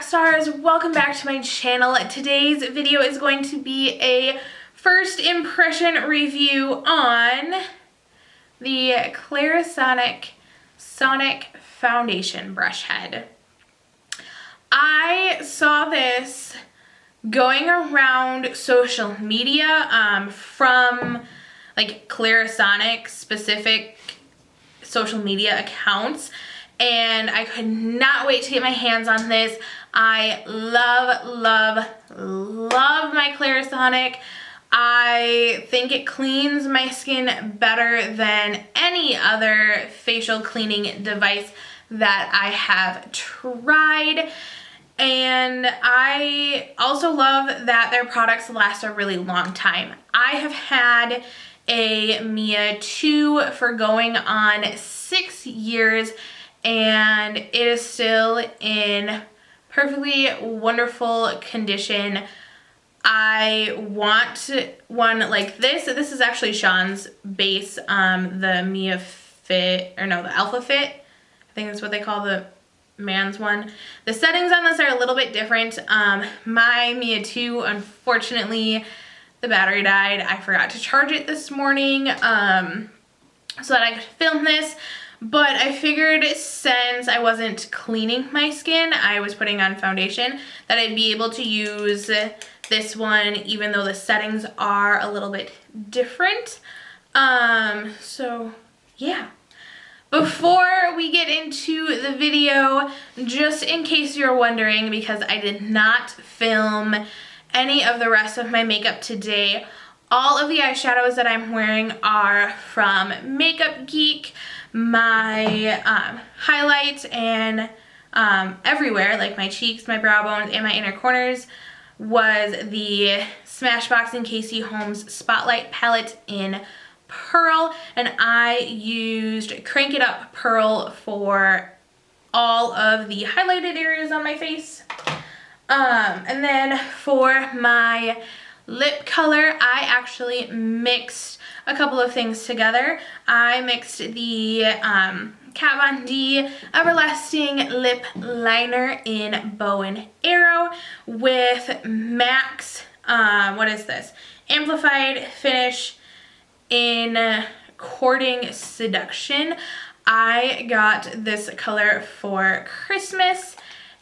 Rockstars, welcome back to my channel. Today's video is going to be a first impression review on the Clarisonic Sonic Foundation Brush Head. I saw this going around social media from like Clarisonic specific social media accounts, and I could not wait to get my hands on this. I love my Clarisonic. I think it cleans my skin better than any other facial cleaning device that I have tried. And I also love that their products last a really long time. I have had a Mia 2 for going on 6 years, and it is still in perfectly wonderful condition. I want one like this. This is actually Sean's base, the Mia Fit, or no, the Alpha Fit. I think that's what they call the man's one. The settings on this are a little bit different. My Mia 2, unfortunately, the battery died. I forgot to charge it this morning so that I could film this. But I figured since I wasn't cleaning my skin, I was putting on foundation, that I'd be able to use this one even though the settings are a little bit different. So yeah. Before we get into the video, just in case you're wondering, because I did not film any of the rest of my makeup today, all of the eyeshadows that I'm wearing are from Makeup Geek. My highlights and everywhere, like my cheeks, my brow bones, and my inner corners, was the Smashbox and Casey Holmes Spotlight Palette in Pearl, and I used Crank It Up Pearl for all of the highlighted areas on my face. And then for my lip color, I actually mixed a couple of things together. I mixed the Kat Von D Everlasting Lip Liner in Bow and Arrow with MAC's, what is this? Amplified Finish in Courting Seduction. I got this color for Christmas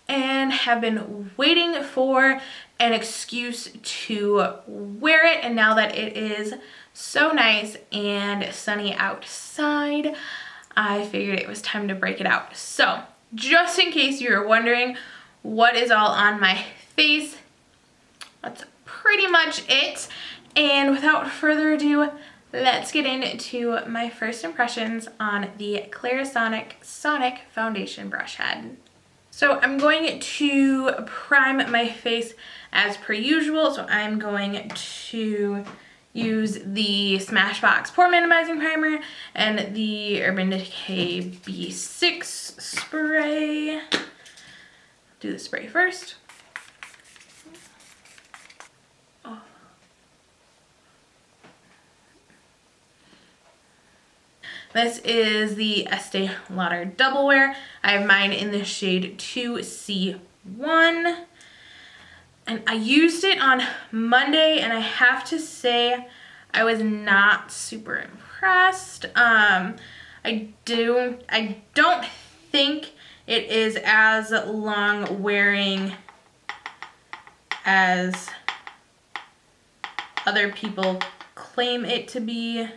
and have been waiting for an excuse to wear it, and now that it is so nice and sunny outside, I figured it was time to break it out. So just in case you were wondering what is all on my face, that's pretty much it. And without further ado, let's get into my first impressions on the Clarisonic Sonic Foundation Brush Head. So I'm going to prime my face as per usual. So I'm going to use the Smashbox Pore Minimizing Primer and the Urban Decay B6 spray. Do the spray first. Oh. This is the Estee Lauder Double Wear. I have mine in the shade 2C1. And I used it on Monday, and I have to say I was not super impressed. I don't think it is as long wearing as other people claim it to be.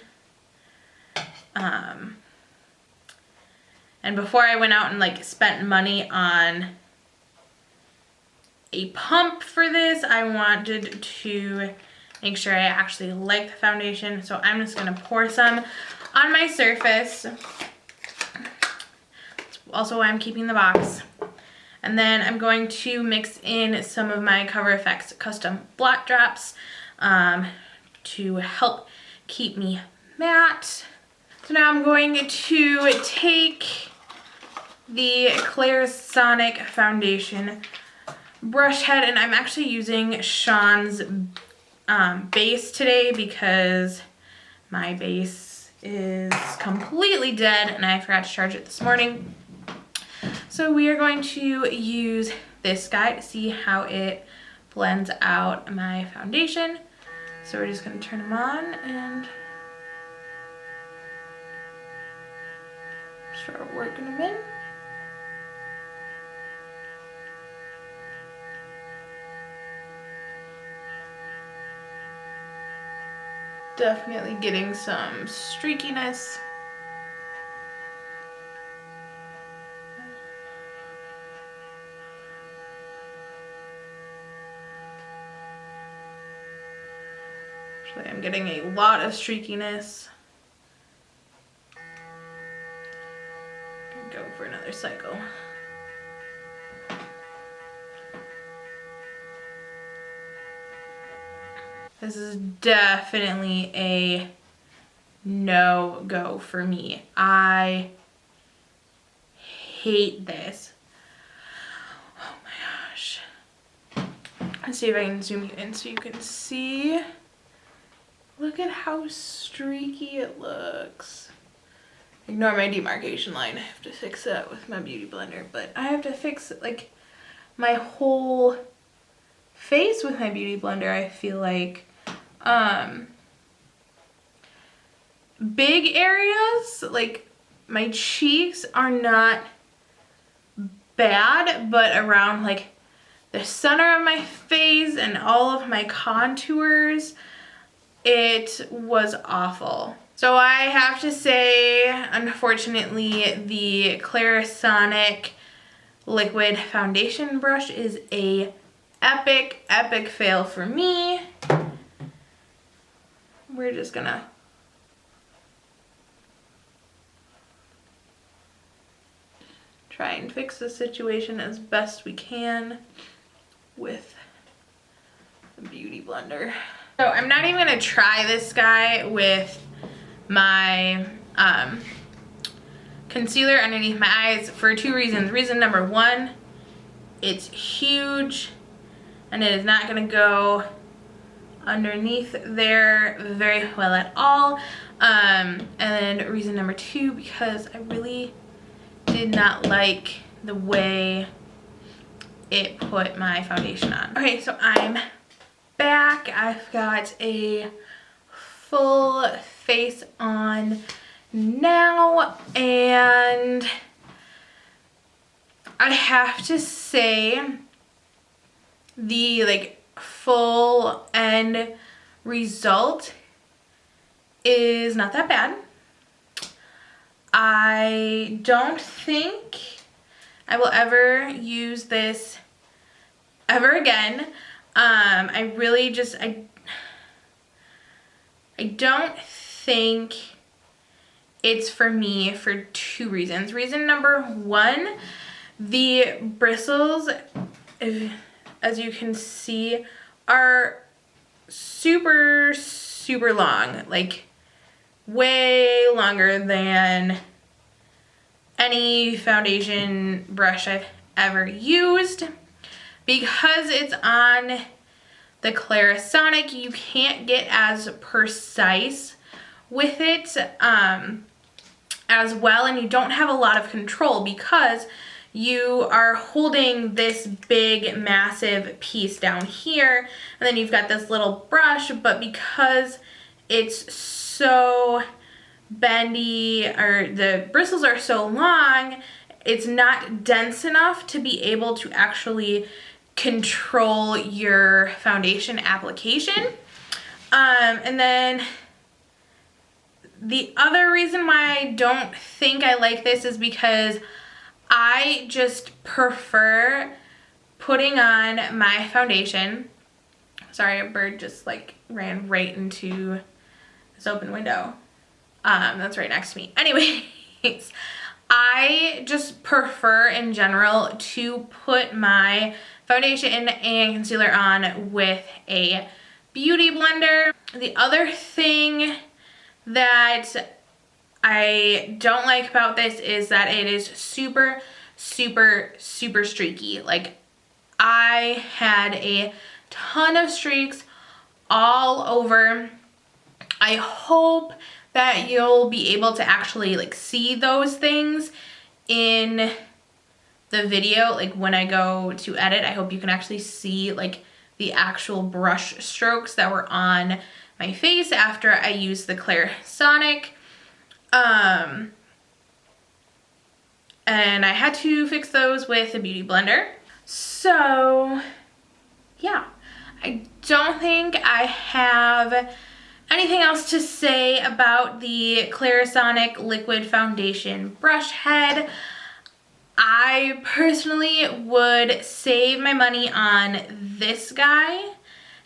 And before I went out and like spent money on a pump for this, I wanted to make sure I actually like the foundation. So I'm just gonna pour some on my surface. That's also why I'm keeping the box. And then I'm going to mix in some of my Cover FX custom blot drops to help keep me matte. So now I'm going to take the Clarisonic Foundation Brush Head, and I'm actually using Sean's base today because my base is completely dead and I forgot to charge it this morning. So we are going to use this guy to see how it blends out my foundation. So we're just gonna turn them on and start working them in. Definitely getting some streakiness. Actually, I'm getting a lot of streakiness. Go for another cycle. This is definitely a no-go for me. I hate this. Oh my gosh. Let's see if I can zoom in so you can see. Look at how streaky it looks. Ignore my demarcation line. I have to fix that with my beauty blender, but I have to fix like my whole face with my beauty blender, I feel like. Big areas, like my cheeks are not bad, but around like the center of my face and all of my contours, it was awful. So I have to say, unfortunately, the Clarisonic liquid foundation brush is a epic fail for me. We're just gonna try and fix the situation as best we can with the beauty blender. So I'm not even gonna try this guy with my concealer underneath my eyes for two reasons. Reason number one, it's huge and it is not gonna go underneath there very well at all. And then reason number two, because I really did not like the way it put my foundation on. Okay, so I'm back. I've got a full face on now, and I have to say the like full end result is not that bad. I don't think I will ever use this ever again. I really just, I don't think it's for me for two reasons. Reason number one, the bristles, as you can see, are super long, like way longer than any foundation brush I've ever used. Because it's on the Clarisonic, you can't get as precise with it as well, and you don't have a lot of control because you are holding this big massive piece down here, and then you've got this little brush, but because it's so bendy, or the bristles are so long, it's not dense enough to be able to actually control your foundation application. And then the other reason why I don't think I like this is because I just prefer putting on my foundation. Sorry, a bird just like ran right into this open window. That's right next to me. Anyways, I just prefer in general to put my foundation and concealer on with a beauty blender. The other thing that I don't like about this is that it is super streaky. Like, I had a ton of streaks all over. I hope that you'll be able to actually like see those things in the video, like when I go to edit, I hope you can actually see like the actual brush strokes that were on my face after I used the Clarisonic. And I had to fix those with a beauty blender. So yeah, I don't think I have anything else to say about the Clarisonic liquid foundation brush head. I personally would save my money on this guy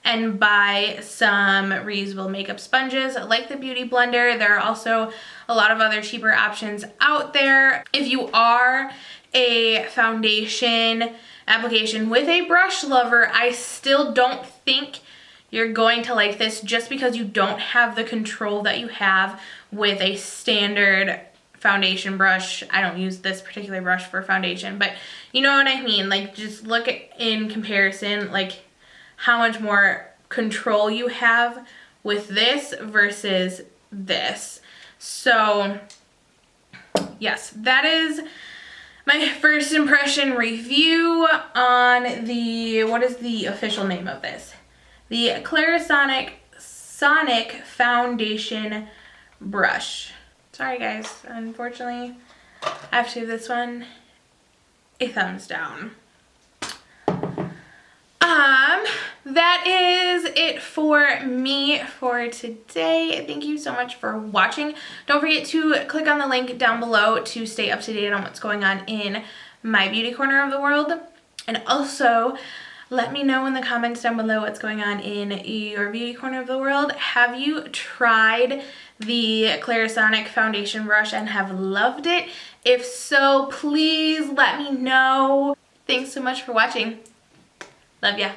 and buy some reusable makeup sponges like the beauty blender. There are also a lot of other cheaper options out there. If you are a foundation application with a brush lover, I still don't think you're going to like this just because you don't have the control that you have with a standard foundation brush. I don't use this particular brush for foundation, but you know what I mean. Like, just look at in comparison, like how much more control you have with this versus this. So yes, that is my first impression review on the, what is the official name of this? The Clarisonic foundation brush. Sorry guys, unfortunately I have to give this one a thumbs down. That is it for me for today. Thank you so much for watching. Don't forget to click on the link down below to stay up to date on what's going on in my beauty corner of the world. And also, let me know in the comments down below what's going on in your beauty corner of the world. Have you tried the Clarisonic foundation brush and have loved it? If so, please let me know. Thanks so much for watching. Love ya.